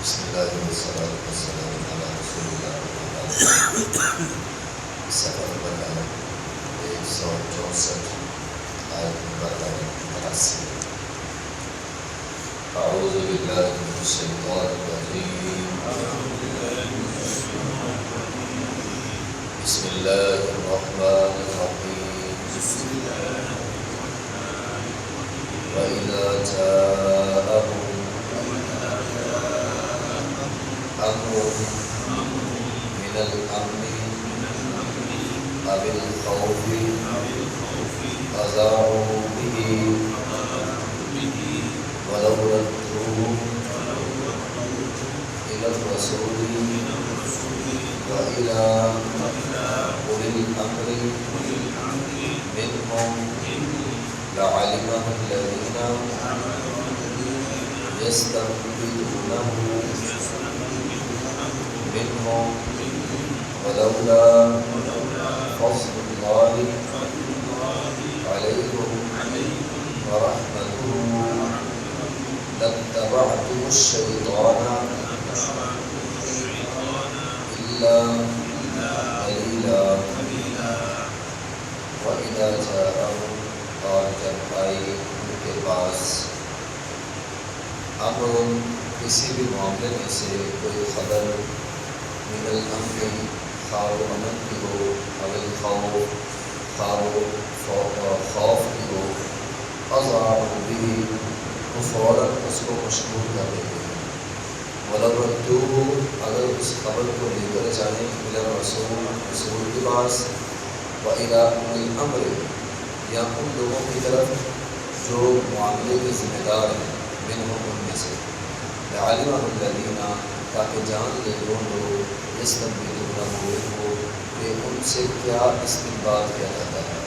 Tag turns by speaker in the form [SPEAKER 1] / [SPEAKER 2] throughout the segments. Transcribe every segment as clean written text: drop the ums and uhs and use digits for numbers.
[SPEAKER 1] بسم اللہ والصلاة والسلام علی رسول اللہ سفر پر ہے 164 آیت نمبر 83 اعوذ باللہ من الشیطان الرجیم بسم اللہ الرحمن الرحیم وَإِذَا جَاءَهُمْ أمر من الأمن أو الخوف أذاعوا به ولو ردوه إلى الرسول وإلى أولي الأمر منهم لعلمه الذين يستنبطونه منهم ولولا فضل الله عليكم ورحمته لاتبعتم الشيطان إلا قليلا وإذا جاءهم اور جب آئی ان کے پاس امر کسی بھی معاملے میں سے کوئی خبر من الامر خواہ و امن کی ہو اول خواہ و خوف کی ہو اذاعوا به وہ فوراً اس کو مشغول کر دیتے ہیں ولو ردوه اگر اس خبر کو لے کر جائیں الى رسول کے پاس وإلى أولي الأمر یا ان لوگوں کی طرف جو معاملے کے ذمہ دار ہیں منہم ان میں سے لعلمہ الذین تاکہ جان لے وہ لوگ یستنبطونہ ہو کہ ان سے کیا استنباط کیا جاتا ہے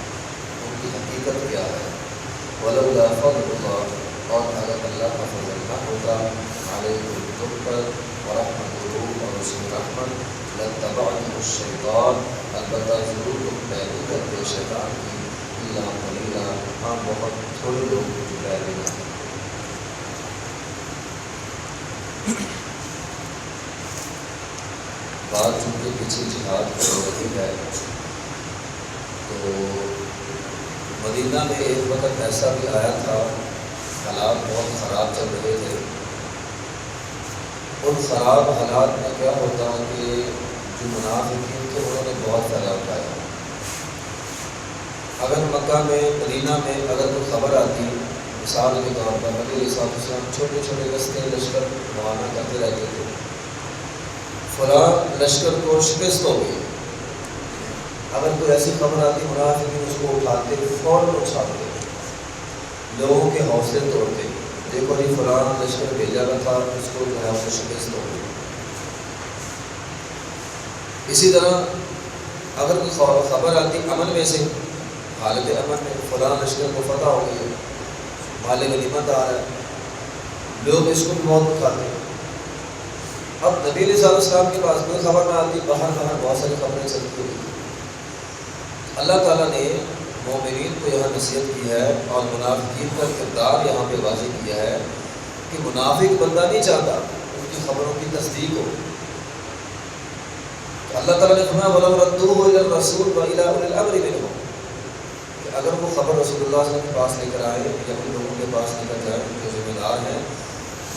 [SPEAKER 1] ان کی حقیقت کیا ہے ولولا فضل اللہ اور اگر اللہ کا فضل نہ ہوتا علیکم تم پر ورحمتہ اور اس کی رحمت لاتبعتم الشیطان البتہ ضرور تم پیروی کرتے شیطان کی اللہ قلیلا ہاں بہت تھوڑے لوگ جو پیروی نہ ہیں بات چونکہ پیچھے جہاد ہو رہی ہے تو مدینہ میں ایک وقت ایسا بھی آیا تھا حالات بہت خراب چل رہے تھے ان خراب حالات میں کیا ہوتا کہ جو منافقین تھے انہوں نے بہت پھیلاؤ پایا اگر مکہ میں مدینہ میں اگر کوئی خبر آتی مثال کے طور پر نبی علیہ السلام چھوٹے چھوٹے دستے لشکر روانہ کرتے رہتے تھے فلاں لشکر کو شکست ہو گئی اگر کوئی ایسی خبر آتی منافقین اس کو اٹھاتے فوراً اچھالتے لوگوں کے حوصلے توڑتے دیکھو جی فلاں لشکر بھیجا گیا تھا اس کو جو ہے وہ شکست ہو گئی اسی طرح اگر کوئی خبر آتی امن میں سے حالت امن میں فلاں لشکر کو فتح ہو گئی مال غنیمت آ رہا ہے لوگ اس کو موت اٹھاتے ہیں اب نبی علیہ السلام کے پاس کوئی خبر نہ آتی باہر بہت ساری خبریں چلتی ہوئی اللہ تعالیٰ نے مومنین کو یہاں نصیحت کی ہے اور منافقین کا کردار یہاں پہ واضح کیا ہے کہ منافق بندہ نہیں چاہتا ان کی خبروں کی تصدیق ہو اللہ تعالیٰ نے فرمایا وَلَوْ رَدُّوهُ إِلَى الرَّسُولِ وَإِلَى أُولِي الْأَمْرِ مِنْهُمْ کہ اگر وہ خبر رسول اللہ صلی اللہ علیہ وسلم کے پاس لے کر آئے یا ان لوگوں کے پاس لے کر جائیں جو ذمہ دار ہیں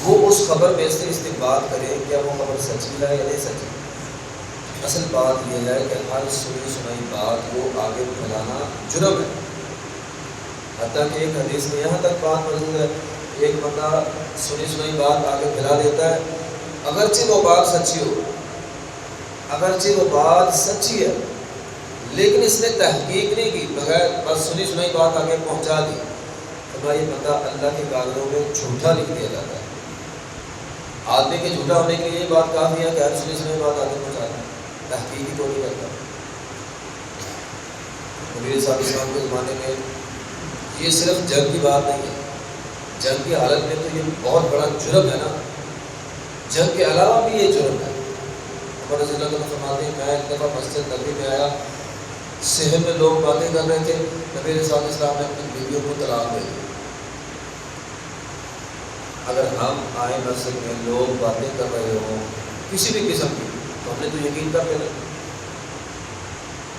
[SPEAKER 1] وہ اس خبر میں سے استنباط کریں کیا وہ خبر سچی ہے یا نہیں سچی اصل بات یہ ہے کہ ہر سنائی بات وہ آگے پھیلانا جرم ہے حتیٰ کہ ایک حدیث میں یہاں تک بات موجود ہے ایک بندہ سنائی بات آگے پھیلا دیتا ہے اگرچہ وہ بات سچی ہو اگرچہ وہ بات سچی ہے لیکن اس نے تحقیق نہیں کی بغیر بس سنائی بات آگے پہنچا دی تو یہ بندہ اللہ کے کاغذوں میں جھوٹا لکھ دیا جاتا ہے آدمی کے جھوٹا ہونے کے لیے یہ بات کافی ہے کہ ہر سنائی بات آگے پہنچا دی تحقیقی کو نہیں کرتا نبی صلی اللہ علیہ وسلم کے زمانے میں یہ صرف جنگ کی بات نہیں ہے جنگ کی حالت میں تو یہ بہت بڑا جرم ہے نا جنگ کے علاوہ بھی یہ جرم ہے عمر رضی اللہ عنہ فرماتے ہیں میں ایک دفعہ مسجد نبی میں آیا صحن میں لوگ باتیں کر رہے تھے نبی علیہ السلام نے اپنی بیویوں کو طلاق دے دی اگر ہم آئے مسجد میں لوگ باتیں کر رہے ہوں کسی بھی قسم کی تو ہم نے تو یقین کر لینا.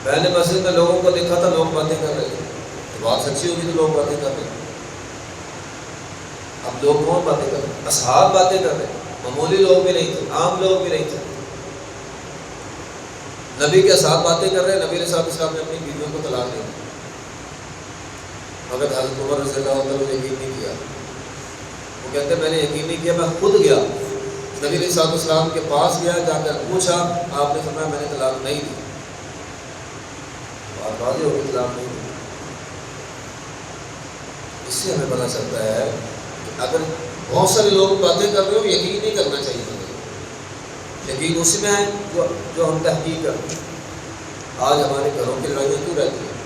[SPEAKER 1] میں نے مسجد میں لوگوں کو دیکھا تھا لوگ باتیں کر رہے تھے تو بات سچی ہوگی تو لوگ باتیں کر رہے ہیں. اب لوگ کون باتیں کر رہے ہیں؟ اصحاب باتیں کر رہے ہیں. معمولی لوگ بھی نہیں تھے, عام لوگ بھی نہیں تھے. نبی کے اصحاب باتیں کر رہے ہیں. نبی علیہ السلام نے اپنی بیویوں کو طلاق دی مگر حضرت عمر رضی اللہ عنہ نے یقین نہیں کیا. وہ کہتے ہیں میں نے یقین نہیں کیا, میں خود گیا نبی علیہ السلام کے پاس گیا, جا کر پوچھا, آپ نے فرمایا میں نے طلاق نہیں دی. بات واضح ہوگی طلاق نہیں دی. اس سے ہمیں پتہ چلتا ہے کہ اگر بہت سارے لوگ باتیں کر رہے ہو یقین نہیں کرنا چاہیے. یقین اس میں ہے جو ہم تحقیق کرتے ہیں. آج ہمارے گھروں کی لڑائیاں کیوں رہتی ہیں؟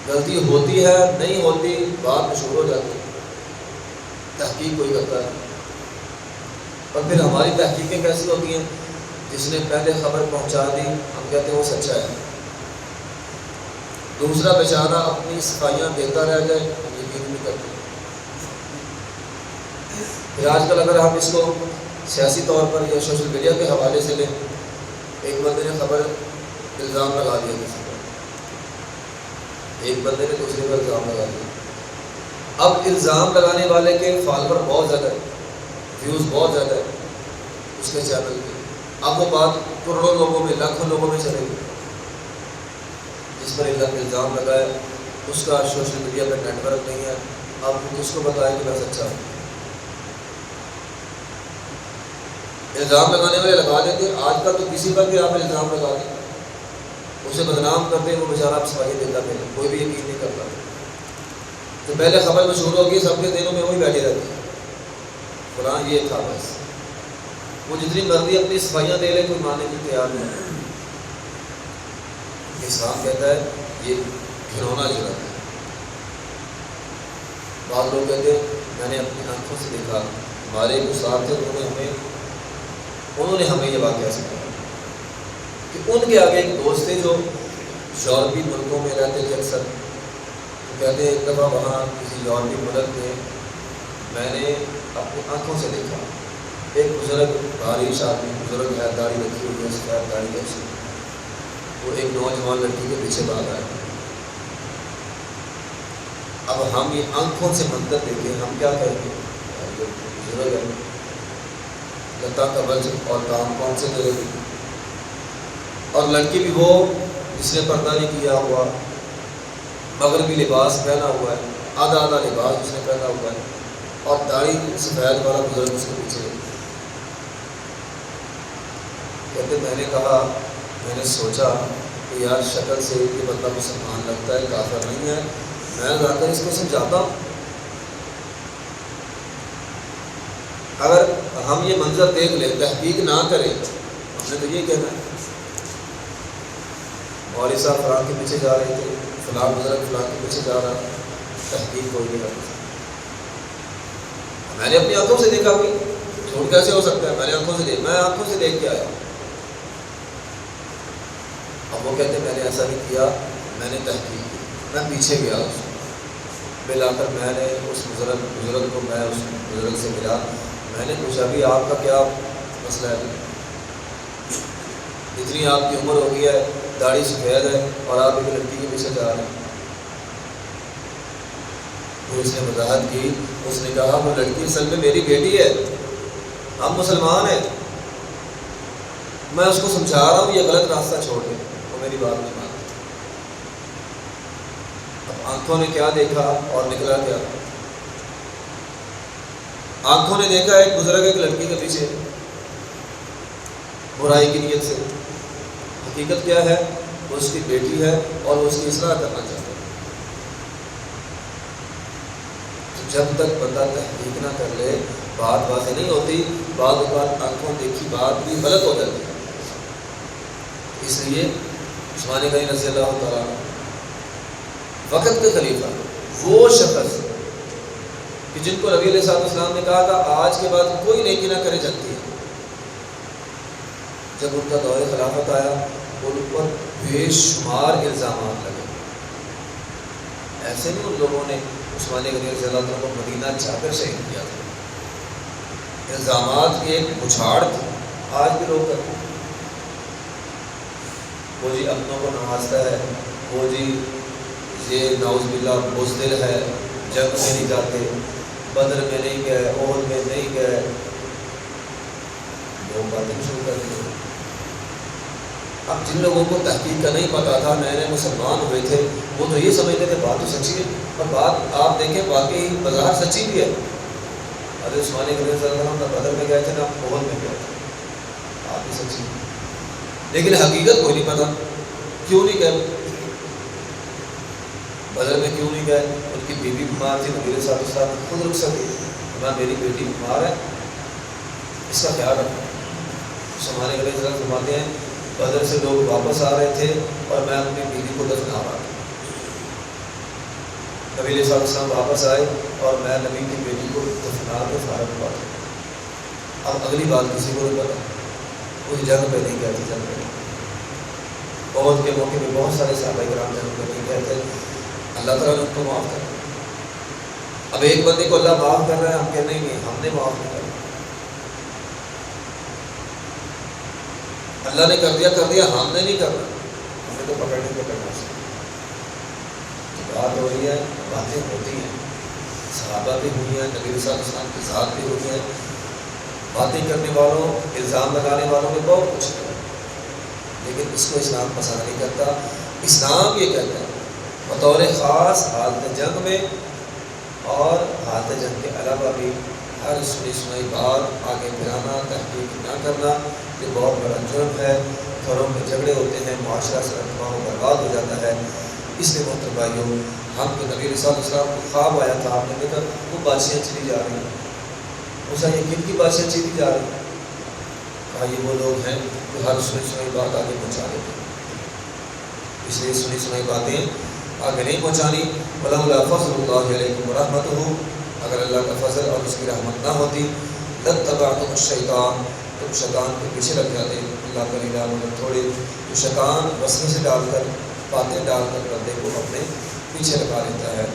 [SPEAKER 1] غلطی ہوتی ہے نہیں ہوتی بات مشہور ہو جاتی ہے, تحقیق کوئی کرتا ہے. اور پھر ہماری تحقیقیں کیسی ہوتی ہیں؟ جس نے پہلے خبر پہنچا دی ہم کہتے ہیں وہ سچا ہے, دوسرا بیچارہ اپنی صفائیاں دیتا رہ جائے ہم یقین نہیں کرتے. پھر آج کل اگر ہم اس کو سیاسی طور پر یا سوشل میڈیا کے حوالے سے لیں, ایک بندے نے خبر الزام لگا دیا کسی پر, ایک بندے نے دوسرے پر الزام لگا دیا. اب الزام لگانے والے کے فالوور بہت زیادہ ہے, ویوز بہت زیادہ ہے اس کے چینل پہ. اب وہ بات کروڑوں لوگوں میں لاکھوں لوگوں میں چلے گی. جس پر الزام لگا ہے اس کا سوشل میڈیا پہ نیٹ ورک نہیں ہے, اب اس کو بتائیں کہ میں سچا ہوں. الزام لگانے والے لگا دیتے. آج کل تو کسی پر بھی آپ الزام لگا دیں, اسے بدنام کرتے, وہ بیچارہ آپ صفائی دیتا پہلے, کوئی بھی یقین نہیں کرتا. تو پہلے خبر مشہور ہوگی سب کے دلوں میں وہی بیٹھی رہتی ہے, فلاں یہ تھا بس. وہ جتنی مرضی اپنی صفائیاں دے لے کوئی ماننے کی تیار نہیں. اسلام کہتا ہے یہ گھنونا جرم ہے. بعض لوگ کہتے ہیں میں نے اپنی آنکھوں سے دیکھا, ہمارے ایک استاد تھے انہوں نے ہمیں یہ واقعہ سکھایا کہ ان کے آگے ایک دوست تھے جو یورپی ملکوں میں رہتے تھے اکثر. کہتے ہیں ایک دفعہ وہاں کسی یورپی ملک میں میں نے اپنی آنکھوں سے دیکھا ایک بزرگ بارش آدمی, بزرگ ہے, داڑھی رکھی ہوئی ہے, سفید داڑھی رکھی, وہ ایک نوجوان لڑکی کے پیچھے بھاگ آئے. اب ہم یہ آنکھوں سے منظر دیکھیں ہم کیا کہیں گے؟ بزرگ ہے, لتا کا وجہ اور کام کون سے کرے گی؟ اور لڑکی بھی وہ جس نے پردہ نہیں کیا ہوا, مغربی لباس پہنا ہوا ہے, آدھا آدھا لباس جس نے پہنا ہوا ہے, اور داڑھی سفید والا بزرگ اس کے پیچھے. کہتے میں نے کہا, میں نے سوچا کہ یار شکل سے یہ بندہ مسلمان لگتا ہے, کافر نہیں ہے, میں جا کر اس کو سمجھاتا ہوں. اگر ہم یہ منظر دیکھ لیں تحقیق نہ کریں, ہم نے تو یہ کہنا ہے مولوی صاحب فلاں کے پیچھے جا رہے تھے, فلاں بزرگ فلاں کے پیچھے جا رہا, تحقیق کوئی نہیں کرتا. میں نے اپنی آنکھوں سے دیکھا, کوئی جھوٹ کیسے ہو سکتا ہے؟ میں نے آنکھوں سے دیکھ, میں آنکھوں سے دیکھ کے آیا. اب وہ کہتے میں نے ایسا نہیں کیا, میں نے تحقیق کی, میں پیچھے گیا اس کو ملا کر, میں نے اس بزرگ کو میں اس بزرگ سے ملا, میں نے پوچھا بھی آپ کا کیا مسئلہ ہے؟ اتنی آپ کی عمر ہو گئی ہے, داڑھی سفید ہے, اور آپ ایک لڑکی کے پیچھے جا رہے ہیں. پھر اس نے وضاحت کی, اس نے کہا وہ لڑکی اصل میں میری بیٹی ہے, ہم مسلمان ہیں, میں اس کو سمجھا رہا ہوں یہ غلط راستہ چھوڑ دے, وہ میری بات نہیں مانتی. اب آنکھوں نے کیا دیکھا اور نکلا کیا؟ آنکھوں نے دیکھا ایک بزرگ ایک لڑکی کے پیچھے برائی کی نیت سے, حقیقت کیا ہے وہ اس کی بیٹی ہے اور وہ اس کی اصلاح کرنا چاہتا ہے. جب تک بندہ تحقیق نہ کر لے بات واضح نہیں ہوتی. بعض اوقات آنکھوں دیکھی بات بھی غلط ہو جاتی ہے. اس لیے عثمان غنی رضی اللہ تعالیٰ وقت کے خلیفہ وہ شخص کہ جن کو نبی علیہ السلام نے کہا تھا آج کے بعد کوئی نیکی نہ کرے جلتی ہے, جب ان کا دور خلافت آیا ان پر بے شمار الزامات لگے. ایسے نہیں ان لوگوں نے عثمان غنی رضی اللہ عنہ کو مدینہ جا کر شہید کیا تھا۔ الزامات کی ایک بچھاڑ تھی، آج بھی لوگ کرتے ہیں۔ وہ جی اپنوں کو نوازتا ہے، وہ جی یہ نعوذ باللہ بزدل ہے، جنگ میں نہیں جاتے، بدر میں نہیں گئے، احد میں نہیں گئے، لوگ باتیں شروع کر دی۔ اب جن لوگوں کو تحقیق کا نہیں پتا تھا، نئے نئے مسلمان ہوئے تھے، وہ تو یہ سمجھتے تھے بات تو سچی ہے، اور بات آپ دیکھیں واقعی بظاہر سچی بھی ہے۔ حضرت عثمان غنی رضی اللہ عنہ نہ بدر میں گئے تھے نہ احد میں گئے تھے، آپ بھی سچی ہے، لیکن حقیقت کوئی نہیں پتا کیوں نہیں گئے، بدر میں کیوں نہیں گئے۔ ان کی بیوی بیمار تھی، نبی صلی اللہ علیہ وسلم خود رک سکے، میری بیٹی بیمار ہے، اس کا خیال رکھنا۔ عثمان غنی رضی اللہ عنہ فرماتے ہیں بدر سے لوگ واپس آ رہے تھے اور میں اپنی بیوی کو دفنا رہا تھا۔ نبی صلی اللہ علیہ وسلم واپس آئے اور میں نبی کی بیٹی کو دفنا کے فارغ ہوا تھا۔ اب اگلی بات کسی کو نہیں پتا، کوئی جنگ پہ نہیں گئے تھے، جنگ پہ احد کے موقع پہ بہت سارے صحابہ کرام جنگ پہ نہیں گئے تھے، اللہ تعالیٰ نے ان کو معاف کر دیا۔ اب ایک بندے کو اللہ معاف کر رہا ہے، ہم کہہ نہیں ہم نے معاف نہیں کر، اللہ نے کر دیا، ہم نے نہیں کرنا، ہمیں تو پکڑنا سے بات ہو رہی ہے، باتیں ہوتی ہیں، صحابہ بھی ہوئی ہیں، نبی صلی اللہ علیہ وسلم کے ساتھ بھی ہوئی ہیں، باتیں کرنے والوں، الزام لگانے والوں نے بہت کچھ کیا، لیکن اس کو اسلام پسند نہیں کرتا۔ اسلام یہ کہتا ہے بطور خاص حالت جنگ میں اور حالت جنگ کے علاوہ بھی ہر سنی بات آگے پھرانا، تحقیق نہ کرنا، یہ بہت بڑا جرم ہے۔ گھروں میں جھگڑے ہوتے ہیں، معاشرہ سے تباہ و برباد ہو جاتا ہے۔ اس لیے محترم بھائیوں، ہم کو نبی صلی اللہ علیہ وسلم کو خواب آیا تھا، آپ نے دیکھا وہ بادشاہیں چلی جا رہی ہیں، اسے یہ کن کی بادشاہیں چلی جا رہی ہیں؟ کہا یہ وہ لوگ ہیں جو ہر سنی بات آگے پہنچا دیتے ہیں، اس لیے سنی باتیں آگے نہیں پہنچانی۔ وَلَوْلَا فَضْلُ اللَّهِ عَلَيْكُمْ وَرَحْمَتُهُ، اگر اللہ کا فضل اور اس کی رحمت نہ ہوتی لَاتَّبَعْتُمُ الشَّيْطَانَ، تم شیطان کے پیچھے لگ جاتے۔ اللہ قلیلا مگر تھوڑے، تو شیطان وسوسے ڈال کر، باتیں ڈال کر بندے کو اپنے پیچھے لگا لیتا ہے۔